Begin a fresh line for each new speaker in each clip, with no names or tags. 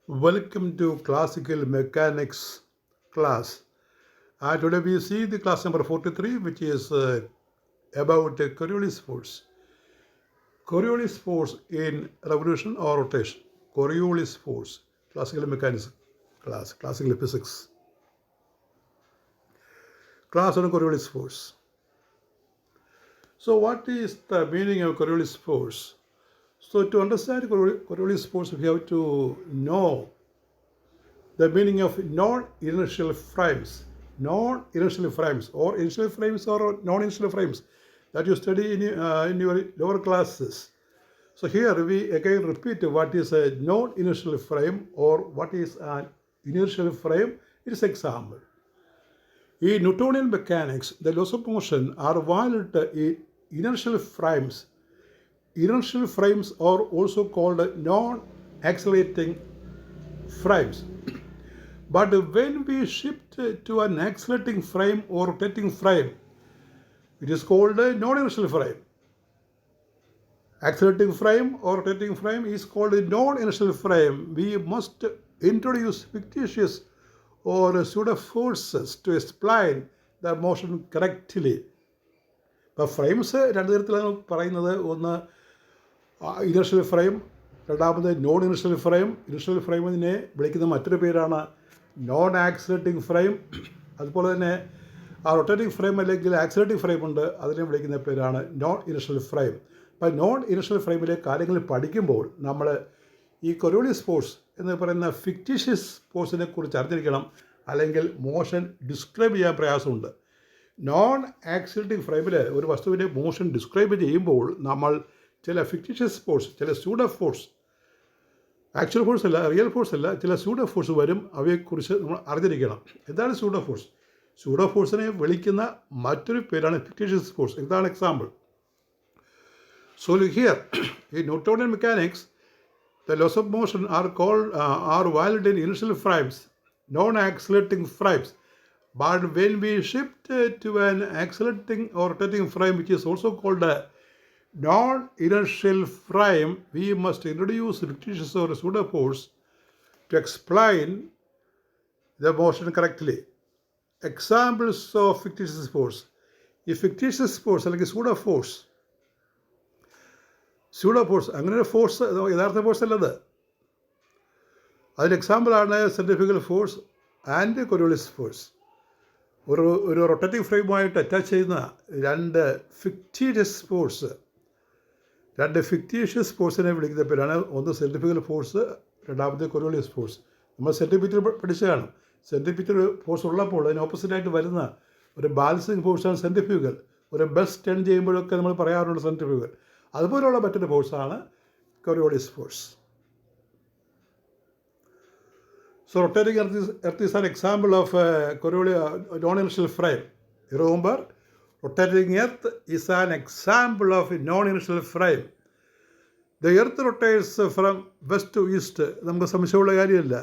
Welcome to Classical Mechanics class. Today we see the class number 43, which is about Coriolis force. Coriolis force in revolution or rotation. Coriolis force, classical mechanics class, classical physics. Class on Coriolis force. So what is the meaning of Coriolis force? So to understand Coriolis force, we have to know the meaning of non-inertial frames. Non-inertial frames or inertial frames or non-inertial frames that you study in your lower classes. So here we again repeat what is a non-inertial frame or what is an inertial frame. It is example. In Newtonian mechanics, the laws of motion are valid in inertial frames. Inertial frames are also called non-accelerating frames. But when we shift to an accelerating frame or rotating frame, it is called a non-inertial frame. Accelerating frame or rotating frame is called a non-inertial frame. We must introduce fictitious or pseudo forces to explain the motion correctly. ഇപ്പോൾ frames രണ്ട് തരത്തിലാണ് പറയുന്നത്. ഒന്ന് inertial frame, രണ്ടാമത് non inertial frame. Inertial ഫ്രെയിമിനെ വിളിക്കുന്ന മറ്റൊരു പേരാണ് non accelerating frame. അതുപോലെ തന്നെ റൊട്ടേറ്റിംഗ് ഫ്രെയിം അല്ലെങ്കിൽ ആക്സിലേറ്റിംഗ് ഫ്രെയിം ഉണ്ട്, അതിനെ വിളിക്കുന്ന പേരാണ് നോൺ ഇനർഷ്യൽ ഫ്രെയിം. അപ്പോൾ നോൺ ഇനർഷ്യൽ ഫ്രെയിമിലെ കാര്യങ്ങൾ പഠിക്കുമ്പോൾ നമ്മൾ ഈ കൊറിയോളിസ് ഫോഴ്സ് എന്ന് പറയുന്ന ഫിക്റ്റീഷ്യസ് ഫോഴ്സിനെ കുറിച്ച് അറിഞ്ഞിരിക്കണം, അല്ലെങ്കിൽ മോഷൻ ഡിസ്ക്രൈബ് ചെയ്യാൻ പ്രയാസമുണ്ട്. നോൺ ആക്സിലേറ്റിംഗ് ഫ്രെയിമിൽ ഒരു വസ്തുവിൻ്റെ മോഷൻ ഡിസ്ക്രൈബ് ചെയ്യുമ്പോൾ നമ്മൾ ചില ഫിക്റ്റീഷ്യസ് ഫോഴ്സ്, ചില സ്യൂഡോ ഫോഴ്സ്, ആക്ച്വൽ ഫോഴ്സ് അല്ല, റിയൽ ഫോഴ്സ് അല്ല, ചില സ്യൂഡോ ഫോഴ്സ് വരും. അവയെക്കുറിച്ച് നമ്മൾ അറിഞ്ഞിരിക്കണം. എന്താണ് സ്യൂഡോ ഫോഴ്സ്? സ്യൂഡോ ഫോഴ്സിനെ വിളിക്കുന്ന മറ്റൊരു പേരാണ് ഫിക്റ്റീഷ്യസ് ഫോഴ്സ്. ഇതാണ് example. So here in Newtonian mechanics, the laws of motion are valid in inertial frames, non-accelerating frames. But when we shift to an accelerating or rotating frame, which is also called a non-inertial frame, we must introduce fictitious or pseudo force to explain the motion correctly. Examples of fictitious force. ഈ fictitious force അല്ലെങ്കിൽ pseudo force, അങ്ങനെ ഒരു force യഥാർത്ഥ force അല്ലത്. അതിന് എക്സാമ്പിളാണ് centrifugal force and Coriolis force. ഒരു rotating ഫ്രെയിമുമായിട്ട് അറ്റാച്ച് ചെയ്യുന്ന രണ്ട് ഫിക്റ്റീഷ്യസ് ഫോഴ്സിനെ വിളിക്കുന്ന പേരാണ് ഒന്ന് സെൻട്രിഫ്യൂഗൽ ഫോഴ്സ്, രണ്ടാമത്തെ കൊറിയോളിസ് ഫോഴ്സ്. നമ്മൾ സെൻട്രിപിറ്റൽ പഠിച്ചതാണ്. സെൻട്രിപിറ്റൽ ഫോഴ്സ് ഉള്ളപ്പോൾ അതിന് ഓപ്പോസിറ്റായിട്ട് വരുന്ന ഒരു ബാലൻസിങ് ഫോഴ്സാണ് സെൻട്രിഫ്യൂഗൽ. ഒരു ബസ് ടേൺ ചെയ്യുമ്പോഴൊക്കെ നമ്മൾ പറയാറുണ്ട് സെൻട്രിഫ്യൂഗൽ. അതുപോലെയുള്ള മറ്റൊരു ഫോഴ്സാണ് Coriolis force. So rotating earth is an example of non-inertial frame. You remember, rotating earth is an example of a non-inertial frame. The earth rotates from west to east. നമുക്ക് സംശയമുള്ള കാര്യമില്ല.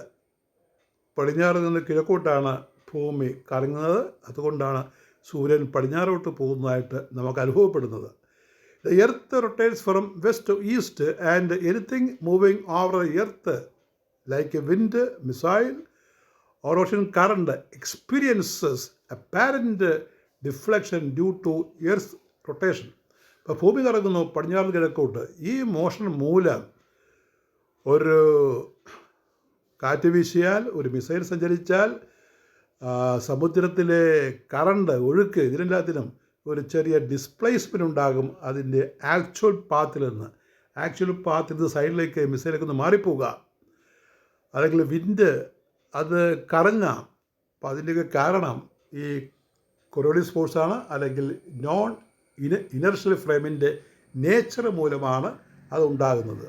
പടിഞ്ഞാറ് നിന്ന് കിഴക്കോട്ടാണ് ഭൂമി കറങ്ങുന്നത്. അതുകൊണ്ടാണ് സൂര്യൻ പടിഞ്ഞാറോട്ട് പോകുന്നതായിട്ട് നമുക്ക് അനുഭവപ്പെടുന്നത്. The earth rotates from west to east, and anything moving over the earth, like a wind, missile, or ocean current, experiences apparent deflection due to earth's rotation. ഇപ്പോൾ ഭൂമി കറങ്ങുന്നു പടിഞ്ഞാറ് കിഴക്കോട്ട്. ഈ മോഷൻ മൂലം ഒരു കാറ്റ് വീശിയാൽ, ഒരു മിസൈൽ സഞ്ചരിച്ചാൽ, സമുദ്രത്തിലെ കറണ്ട്, ഒഴുക്ക്, ഇതിനെല്ലാത്തിനും ഒരു ചെറിയ ഡിസ്പ്ലേസ്മെൻറ്റ് ഉണ്ടാകും അതിൻ്റെ ആക്ച്വൽ പാത്തിൽ നിന്ന് സൈഡിലേക്ക് മിസൈലൊക്കെ ഒന്ന് മാറിപ്പോവുക. അല്ലെങ്കിൽ വിൻഡ് അത് കറങ്ങാം. അപ്പോൾ അതിൻ്റെയൊക്കെ കാരണം ഈ കൊറിയോളിസ് ഫോഴ്സാണ്, അല്ലെങ്കിൽ നോൺ ഇനർഷ്യൽ ഫ്രെയിമിൻ്റെ നേച്ചർ മൂലമാണ് അത് ഉണ്ടാകുന്നത്.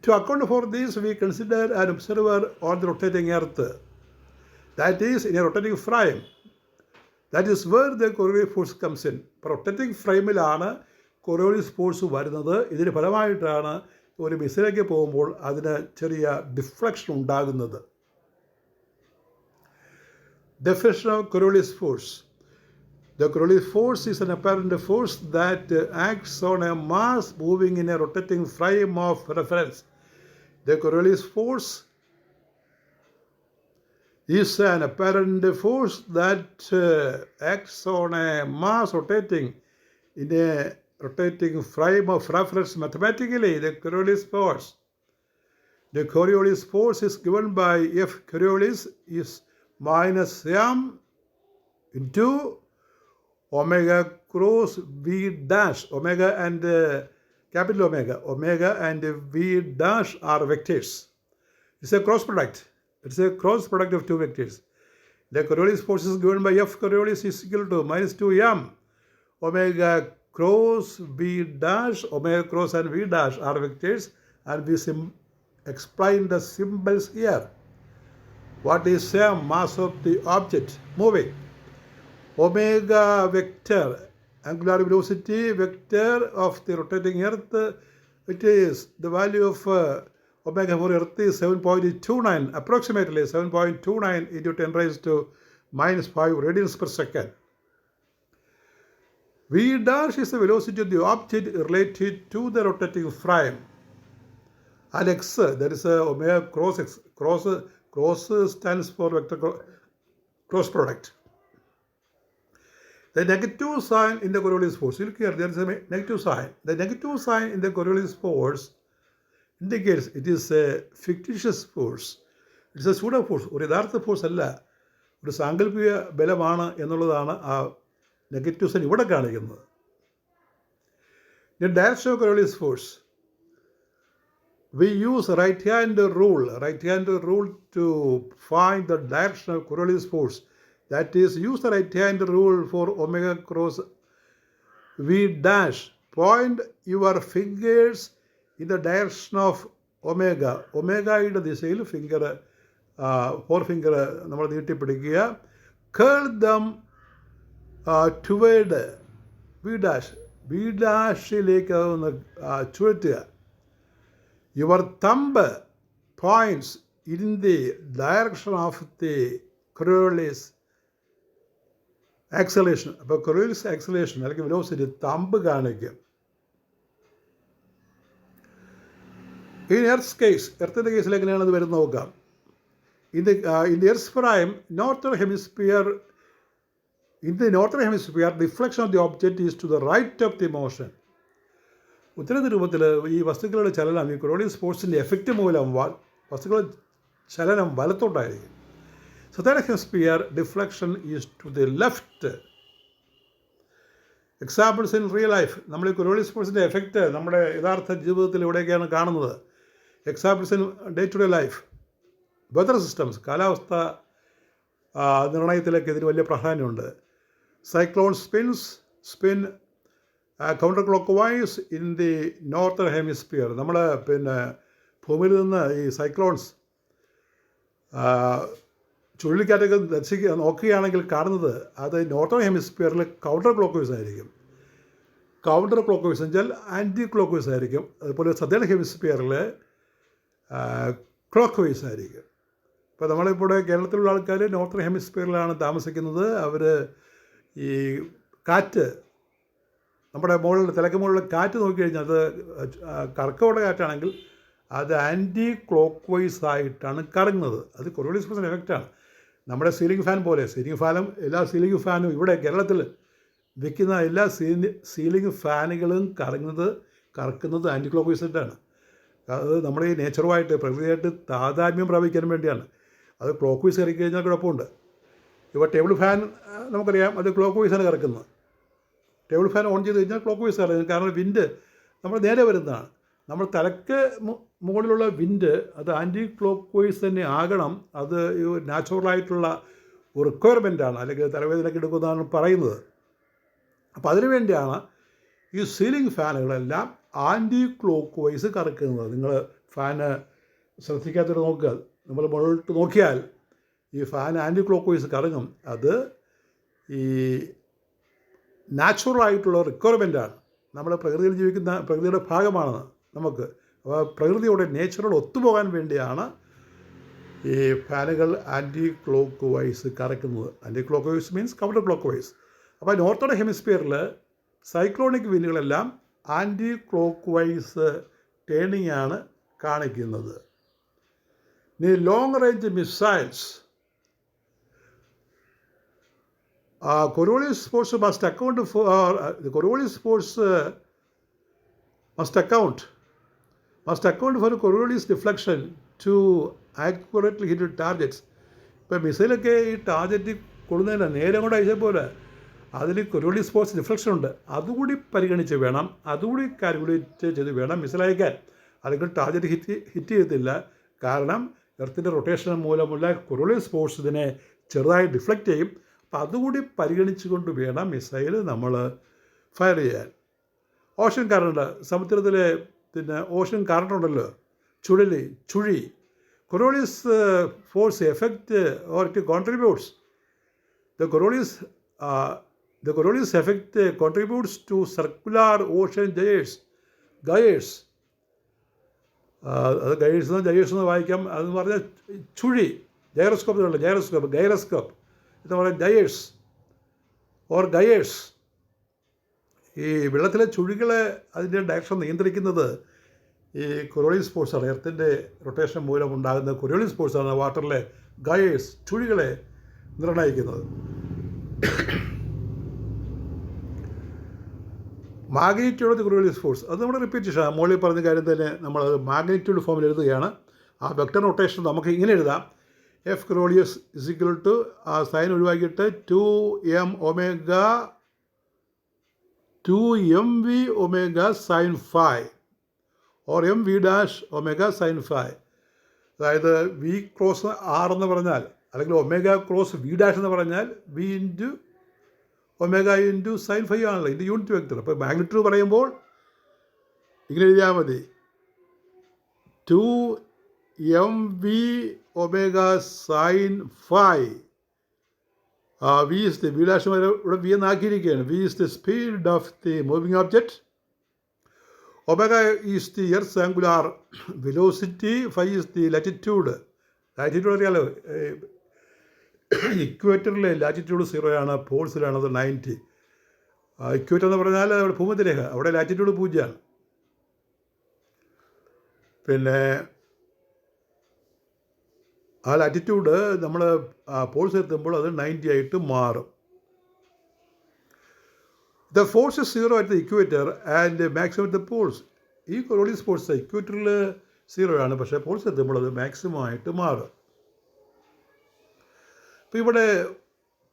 To account for this, we consider an observer on the rotating earth, that is in a rotating frame. That is where the Coriolis force comes in. Rotating ഫ്രെയിമിലാണ് Coriolis force വരുന്നത്. ഇതിന് ഫലമായിട്ടാണ് ഒരു മിസൈലേക്ക് പോകുമ്പോൾ അതിന് ചെറിയ ഡിഫ്ലക്ഷൻ ഉണ്ടാകുന്നത്. Definition of Coriolis force. The Coriolis force is an apparent force that acts on a mass moving in a rotating frame of reference. The Coriolis force is an apparent force that acts on a mass rotating in a rotating frame of reference. Mathematically, the Coriolis force. The Coriolis force is given by F Coriolis is minus m into omega cross v dash. Omega and capital omega and v dash are vectors. It's a cross product. It's a cross product of two vectors. The Coriolis force is given by F Coriolis is equal to minus 2m omega cross v dash. Omega cross and v dash are vectors, and we explain the symbols here. What is the mass of the object moving? Omega vector, angular velocity vector of the rotating earth, it is the value of omega for earth is 7.29, approximately 7.29 into 10 raised to minus 5 radians per second. V dash is the velocity of the object related to the rotating frame. And x, that is omega cross x. Cross stands for vector cross product. The negative sign in the Coriolis force, look here, there is a negative sign. The negative sign in the Coriolis force indicates it is a fictitious force. It is a pseudo force. ഒരു യഥാർത്ഥ force അല്ല, ഒരു സാങ്കല്പിക ബലമാണ് എന്നുള്ളതാണ് ആ negative sign ഇവിടെ കാണിക്കുന്നത്. The direction of Coriolis force. We use right-hand rule to find the direction of Coriolis force. That is, use the right-hand rule for omega cross v dash. Point your fingers in the direction of omega. ഒമേഗയുടെ ദിശയിൽ four finger നമ്മൾ നീട്ടിപ്പിടിക്കുക. Curl them toward v dash. v ഡാഷിലേക്ക് ഒന്ന് ചുഴറ്റുക. Your thumb points in the direction of the Coriolis acceleration. അപ്പോൾ Coriolis acceleration അല്ലെങ്കിൽ velocity thumb കാണിക്കും. In Earth's case, എർത്തിൻ്റെ കേസിൽ എങ്ങനെയാണ് അത് വരുന്നത് നോക്കാം. In the Earth's prime, in the northern hemisphere, deflection of the object is to the right of the motion. ഉത്തരേന്ത്യ രൂപത്തിൽ ഈ വസ്തുക്കളുടെ ചലനം, ഈ കൊറോളിയസ് ഫോഴ്സിൻ്റെ എഫക്റ്റ് മൂലം വസ്തുക്കളുടെ ചലനം വലത്തോട്ടായിരിക്കും. Southern hemisphere deflection is to the left. Examples in real life. നമ്മൾ ഈ കൊറോളിയസ് ഫോഴ്സിൻ്റെ എഫക്റ്റ് നമ്മുടെ യഥാർത്ഥ ജീവിതത്തിൽ എവിടെയൊക്കെയാണ് കാണുന്നത്? Examples in day-to-day life. Weather systems, കാലാവസ്ഥ നിർണയത്തിലൊക്കെ ഇതിന് വലിയ പ്രാധാന്യമുണ്ട്. Cyclone spin counter clock vice in the northern hemisphere. നമ്മൾ ഭൂമിയിൽ നിന്ന് ഈ സൈക്ലോൺസ് ചുഴലിക്കാറ്റൊക്കെ നോക്കുകയാണെങ്കിൽ കാണുന്നത് അത് നോർത്തേൺ ഹെമിസ്ഫിയറിൽ കൗണ്ടർ ക്ലോക്ക് വൈസ് ആയിരിക്കും. കൗണ്ടർ ക്ലോക്ക് വൈസ് വെച്ചാൽ ആൻറ്റി ക്ലോക്ക് വൈസ് ആയിരിക്കും. അതുപോലെ സദേൺ ഹെമിസ്ഫിയറിൽ ക്ലോക്ക് വൈസ് ആയിരിക്കും. ഇപ്പോൾ നമ്മളിപ്പോൾ കേരളത്തിലുള്ള ആൾക്കാർ നോർത്തേൺ ഹെമിസ്ഫിയറിലാണ് താമസിക്കുന്നത്. അവർ ഈ കാറ്റ്, നമ്മുടെ തലക്ക് മുകളിൽ കാറ്റ് നോക്കിക്കഴിഞ്ഞാൽ അത് കറക്കമുള്ള കാറ്റാണെങ്കിൽ അത് ആൻറ്റി ക്ലോക്ക് വൈസ് ആയിട്ടാണ് കറങ്ങുന്നത്. അത് കൊറോളിയസ് ഫോഴ്സിൻ്റെ എഫക്റ്റാണ്. നമ്മുടെ സീലിംഗ് ഫാൻ പോലെ, എല്ലാ സീലിംഗ് ഫാനും ഇവിടെ കേരളത്തിൽ വിൽക്കുന്ന എല്ലാ സീലിംഗ് ഫാനുകളും കറക്കുന്നത് ആൻറ്റി ക്ലോക്ക് വൈസ് ആയിട്ടാണ്. അത് നമ്മുടെ ഈ നേച്ചറുമായിട്ട്, പ്രകൃതിയായിട്ട് താതാത്മ്യം പ്രാപിക്കാൻ വേണ്ടിയാണ്. അത് ക്ലോക്ക് വൈസ് കറക്കി കഴിഞ്ഞാൽ കുഴപ്പമുണ്ട്. ഇപ്പോൾ ടേബിൾ ഫാൻ നമുക്കറിയാം, അത് ക്ലോക്ക് വൈസാണ് കറക്കുന്നത്. ടേബിൾ ഫാൻ ഓൺ ചെയ്ത് കഴിഞ്ഞാൽ ക്ലോക്ക് വൈസ് കറങ്ങും. കാരണം വിൻഡ് നമ്മൾ നേരെ വരുന്നതാണ്. നമ്മൾ തലക്ക് മുകളിലുള്ള വിൻഡ് അത് ആൻറ്റി ക്ലോക്ക് വൈസ് തന്നെ ആകണം. അത് നാച്ചുറലായിട്ടുള്ള ഒരു റിക്വയർമെൻറ്റാണ്, അല്ലെങ്കിൽ തലവേദനയ്ക്ക് എടുക്കുന്നതാണ് പറയുന്നത്. അപ്പോൾ അതിനു വേണ്ടിയാണ് ഈ സീലിംഗ് ഫാനുകളെല്ലാം ആൻറ്റി ക്ലോക്ക് വൈസ് കറക്കുന്നത്. നിങ്ങൾ ഫാന് ശ്രദ്ധിക്കാത്തൊരു നോക്കുക, നമ്മൾ മുകളിലോട്ട് നോക്കിയാൽ ഈ ഫാൻ ആൻറ്റി ക്ലോക്ക് വൈസ് കറങ്ങും. അത് ഈ നാച്ചുറലായിട്ടുള്ള റിക്വയർമെൻറ്റാണ്. നമ്മൾ പ്രകൃതിയിൽ ജീവിക്കുന്ന, പ്രകൃതിയുടെ ഭാഗമാണ് നമുക്ക്. അപ്പോൾ പ്രകൃതിയോടെ നേച്ചറോട് ഒത്തുപോകാൻ വേണ്ടിയാണ് ഈ ഫാനുകൾ ആൻറ്റി ക്ലോക്ക് വൈസ് കറക്കുന്നത്. Anticlockwise means counterclockwise. അപ്പോൾ നോർത്തേൺ ഹെമിസ്ഫിയറിൽ സൈക്ലോണിക് വിൻഡുകളെല്ലാം ആൻറ്റി ക്ലോക്ക് വൈസ് ടേണിംഗ് ആണ് കാണിക്കുന്നത്. ഇനി long range missiles, Coriolis force must account for the Coriolis force must account for Coriolis deflection to accurately hit targets. ഇപ്പോൾ മിസൈലൊക്കെ ഈ target കൊടുക്കുന്നതിന് നേരെ കൊണ്ട് അയച്ചാൽ പോലെ അതിൽ കൊറിയോളിസ് ഫോഴ്സ് ഡിഫ്ലക്ഷൻ ഉണ്ട്. അതുകൂടി പരിഗണിച്ച് വേണം, അതുകൂടി കാൽക്കുലേറ്റ് ചെയ്ത് വേണം മിസൈൽ അയക്കാൻ. അല്ലെങ്കിൽ ടാർഗറ്റ് ഹിറ്റ് ചെയ്യത്തില്ല. കാരണം എർത്തിൻ്റെ റൊട്ടേഷൻ മൂലമുള്ള കൊറിയോളിസ് ഫോഴ്സ് ഇതിനെ ചെറുതായി ഡിഫ്ലക്റ്റ് ചെയ്യും. അപ്പോൾ അതുകൂടി പരിഗണിച്ചുകൊണ്ട് വേണം മിസൈൽ നമ്മൾ ഫയർ ചെയ്യാൻ. ഓഷൻ കറണ്ട്, സമുദ്രത്തിലെ പിന്നെ ഓഷൻ കറണ്ട് ഉണ്ടല്ലോ, ചുഴി. Coriolis force affect or it contributes. The Coriolis effect contributes to circular ocean gyres. Gyres എന്ന് വായിക്കാം. അതെന്ന് പറഞ്ഞാൽ ചുഴി, ഗൈറോസ്കോപ്പ് എന്ന് പറഞ്ഞാൽ ഗയേഴ്സ് ഓർ ഗയേഴ്സ്. ഈ വെള്ളത്തിലെ ചുഴികളെ അതിൻ്റെ ഡയറക്ഷൻ നിയന്ത്രിക്കുന്നത് ഈ കൊറിയോളിസ് ഫോഴ്സാണ്. എർത്തിൻ്റെ റൊട്ടേഷൻ മൂലം ഉണ്ടാകുന്ന കൊറിയോളിസ് ഫോഴ്സാണ് വാട്ടറിലെ ഗയേഴ്സ്, ചുഴികളെ നിർണ്ണയിക്കുന്നത്. Magnitude of the Coriolis force, അത് നമ്മുടെ റിപ്പീറ്റേഷനാണ്. മോളിൽ പറഞ്ഞ കാര്യം തന്നെ നമ്മളത് മാഗ്നിറ്റ്യൂഡ് ഫോമിൽ എഴുതുകയാണ്. ആ വെക്ടർ റൊട്ടേഷൻ നമുക്ക് ഇങ്ങനെ എഴുതാം: F Coriolis is equal to ആ സൈൻ ഒഴിവാക്കിയിട്ട് 2mv omega sine phi or M V dash omega sine phi. അതായത് വി ക്രോസ് ആർ എന്ന് പറഞ്ഞാൽ, അല്ലെങ്കിൽ ഒമേഗ ക്രോസ് വി ഡാഷ് എന്ന് പറഞ്ഞാൽ V into omega into sine phi ആണല്ലോ, ഇതിൻ്റെ യൂണിറ്റ് വെക്ടർ. അപ്പോൾ മാഗ്നിറ്റ്യൂഡ് പറയുമ്പോൾ ഇങ്ങനെ എഴുതിയാൽ മതി: 2mv omega sine phi. V is the V dash വരെ ഇവിടെ വി എന്നാക്കിയിരിക്കുകയാണ്. V is the speed of the moving object. Omega is the Earth's angular velocity, phi is the latitude. Latitude അറിയാലോ, ഇക്വേറ്ററിലെ latitude 0 ആണ്, പോൾസിലാണത് 90. Equator എന്ന് പറഞ്ഞാൽ അവിടെ ഭൂമധ്യരേഖ, അവിടെ latitude 0ആണ്. പിന്നെ ആ ലാറ്റിറ്റ്യൂഡ് നമ്മൾ പോൾസ് എത്തുമ്പോൾ അത് 90 ആയിട്ട് മാറും. The force is 0 at the equator and maximum at the poles. ഈ കൊറിയോളിസ് ഫോഴ്സ് ഇക്വേറ്ററിൽ 0 ആണ്, പക്ഷേ പോൾസ് എത്തുമ്പോൾ അത് മാക്സിമം ആയിട്ട് മാറും. അപ്പോൾ ഇവിടെ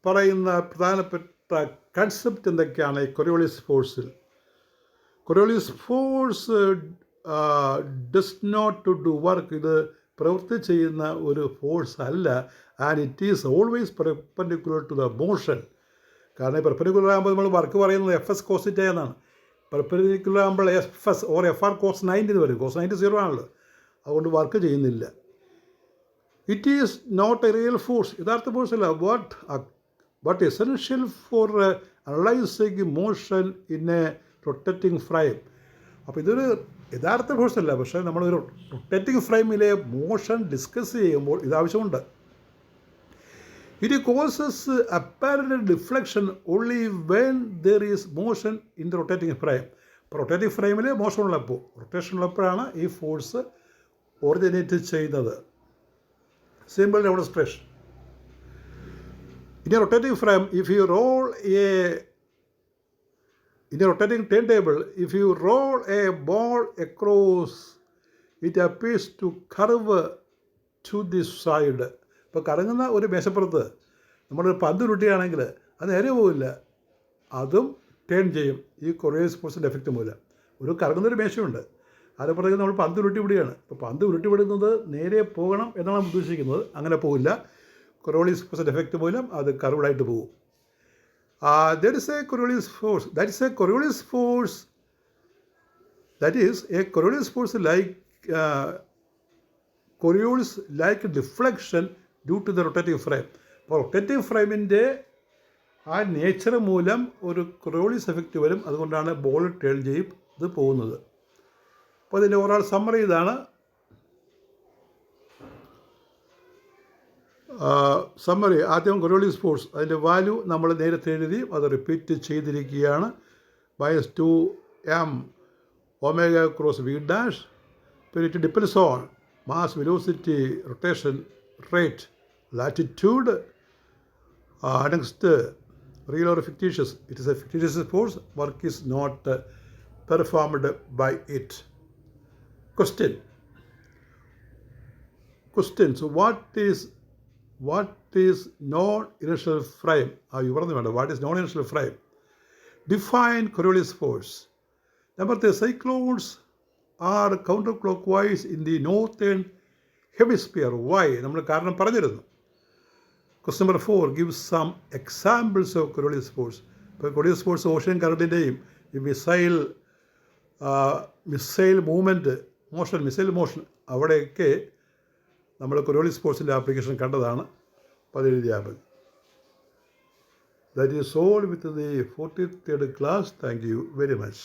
പറയുന്ന പ്രധാനപ്പെട്ട കൺസെപ്റ്റ് എന്തൊക്കെയാണ് ഈ കൊറിയോളിസ് ഫോഴ്സിൽ? Coriolis force does not to do work. ഇത് പ്രവൃത്തി ചെയ്യുന്ന ഒരു ഫോഴ്സ് അല്ല. And it is always perpendicular to the motion. കാരണം പെർപെൻഡിക്കുലർ ആകുമ്പോൾ നമ്മൾ വർക്ക് പറയുന്നത് FS cos θ എന്നാണ്. പെർപെൻഡിക്കുലർ ആകുമ്പോൾ FS ഓർ FR cos 90 എന്ന് വരും. cos 90 0 ആണല്ലോ, അതുകൊണ്ട് വർക്ക് ചെയ്യുന്നില്ല. It is not a real force, യഥാർത്ഥ ഫോഴ്സ് അല്ല. But essential for analysing motion in a rotating frame. അപ്പോൾ ഇതൊരു യഥാർത്ഥ ഫോഴ്സ് അല്ല, പക്ഷേ നമ്മളൊരു റൊട്ടേറ്റിംഗ് ഫ്രെയിമിലെ മോഷൻ ഡിസ്കസ് ചെയ്യുമ്പോൾ ഇതാവശ്യമുണ്ട്. It causes apparent deflection only when there is motion in the rotating frame. ഇപ്പോൾ റൊട്ടേറ്റിംഗ് ഫ്രെയിമിൽ മോഷൻ ഉള്ളപ്പോൾ, റൊട്ടേഷൻ ഉള്ളപ്പോഴാണ് ഈ ഫോഴ്സ് ഒറിജിനേറ്റ് ചെയ്യുന്നത്. Simple demonstration. In a rotating frame, if you roll in a rotating turntable, if you roll a ball across, it appears to curve to this side. ഇപ്പോൾ കറങ്ങുന്ന ഒരു മേശപ്പുറത്ത് നമ്മളൊരു പന്ത് ഉരുട്ടുകയാണെങ്കിൽ അത് നേരെ പോവില്ല, അതും ടേൺ ചെയ്യും. ഈ കൊറിയോളിസ് ഫോഴ്സിൻ്റെ എഫക്റ്റ് മൂലം ഒരു കറങ്ങുന്നൊരു മേശയുണ്ട്, അതുപോലെ നമ്മൾ പന്ത് ഉരുട്ടി വിടുകയാണ്. ഇപ്പോൾ പന്ത് ഉരുട്ടി വിടുന്നത് നേരെ പോകണം എന്നാണ് നമ്മൾ ഉദ്ദേശിക്കുന്നത്, അങ്ങനെ പോകില്ല. കൊറിയോളിസ് ഫോഴ്സിൻ്റെ എഫക്റ്റ് മൂലം അത് കർവ്ഡായിട്ട് പോകും. That is a Coriolis force. That is a Coriolis force. That is a Coriolis force like Coriolis like deflection due to the rotating frame. അപ്പോൾ റൊട്ടേറ്റിംഗ് ഫ്രെയിമിൻ്റെ ആ നേച്ചർ മൂലം ഒരു കൊറിയോളിസ് എഫക്റ്റ് വരും, അതുകൊണ്ടാണ് ബോൾ ടേൺ ചെയ്യും ഇത് പോകുന്നത്. അപ്പോൾ അതിൻ്റെ ഓവറോൾ സമ്മറി ഇതാണ്. സമ്മറി ആദ്യം കൊറിയോളിസ് ഫോഴ്സ്, അതിൻ്റെ വാല്യൂ നമ്മൾ നേരത്തെ എഴുതി, അത് റിപ്പീറ്റ് ചെയ്തിരിക്കുകയാണ്. -2m omega cross V dash. പിന്നെ it depends on mass, velocity, rotation rate, latitude. Next real or fictitious. It is a fictitious force. Work is not performed by it. Question. So what is non-inertial frame? What is non-inertial frame? Define Coriolis force. Number 3, cyclones are counterclockwise in the northern hemisphere. Why? നമ്മൾ കാരണം പറഞ്ഞിരുന്നു. Question number 4, give some examples of Coriolis force. ഇപ്പോൾ Coriolis force ocean കറണ്ടിൻ്റെയും ഈ missile motion അവിടെയൊക്കെ നമ്മൾ Coriolis forceൻ്റെ application കണ്ടതാണ്. അപ്പോൾ അത് എഴുതിയാൽ മതി. That is all with the 43rd class. Thank you very much.